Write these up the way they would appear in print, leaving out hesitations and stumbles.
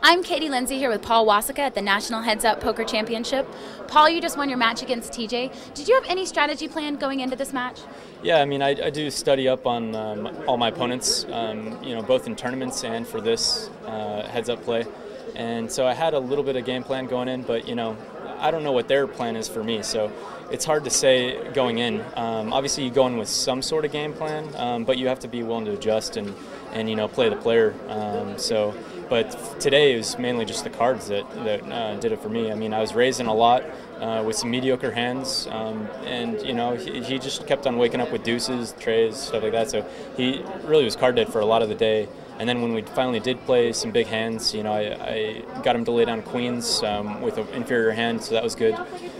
I'm Katie Lindsay here with Paul Wasicka at the National Heads Up Poker Championship. Paul, you just won your match against TJ. Did you have any strategy plan going into this match? Yeah, I mean, I do study up on all my opponents, both in tournaments and for this heads-up play. And so I had a little bit of game plan going in, but, I don't know what their plan is for me, so it's hard to say going in. Obviously, you go in with some sort of game plan, but you have to be willing to adjust and play the player. But today it was mainly just the cards that did it for me. I mean, I was raising a lot with some mediocre hands, and he just kept on waking up with deuces, trays, stuff like that. So he really was card dead for a lot of the day. And then when we finally did play some big hands, I got him to lay down queens with an inferior hand, so that was good.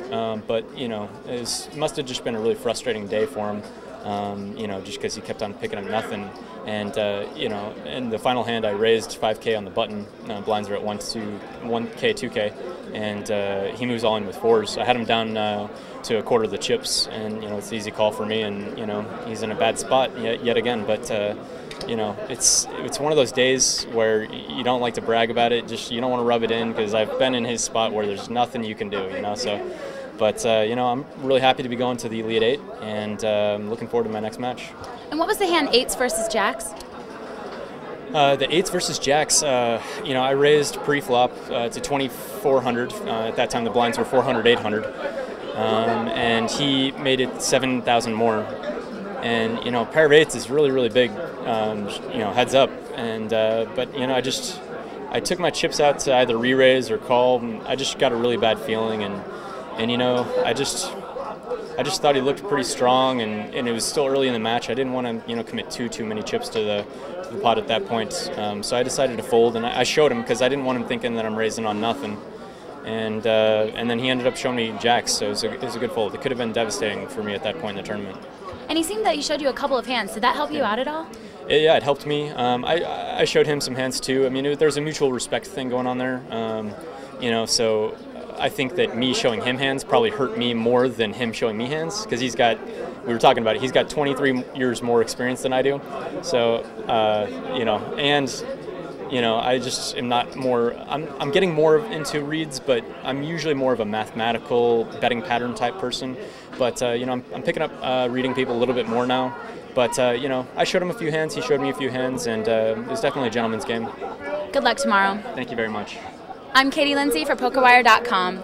But it must have just been a really frustrating day for him. Just because he kept on picking up nothing. And, in the final hand, I raised 5K on the button. Blinds are at 1K, 2K, and he moves all in with fours. I had him down to a quarter of the chips, and, it's an easy call for me, and, he's in a bad spot yet again. But, it's one of those days where you don't like to brag about it. Just, you don't want to rub it in, because I've been in his spot where there's nothing you can do, so. But, I'm really happy to be going to the Elite 8, and looking forward to my next match. And what was the hand, 8s versus jacks? The 8s versus jacks, I raised pre-flop to 2,400. At that time, the blinds were 400, 800. And he made it 7,000 more. And, pair of 8s is really, really big, heads up. And, but, I took my chips out to either re-raise or call, and I just got a really bad feeling. And I just thought he looked pretty strong, and it was still early in the match. I didn't want to, commit too many chips to the pot at that point. So I decided to fold, and I showed him because I didn't want him thinking that I'm raising on nothing. And then he ended up showing me jacks, so it was a good fold. It could have been devastating for me at that point in the tournament. And he seemed that he showed you a couple of hands. Did that help you out at all? Yeah, it helped me. I showed him some hands too. I mean, there's a mutual respect thing going on there. So I think that me showing him hands probably hurt me more than him showing me hands, because we were talking about it, he's got 23 years more experience than I do. So, I just am not more, I'm getting more into reads, but I'm usually more of a mathematical betting pattern type person. But, I'm picking up reading people a little bit more now. But, I showed him a few hands, he showed me a few hands, and it was definitely a gentleman's game. Good luck tomorrow. Thank you very much. I'm Katie Lindsay for pokerwire.com.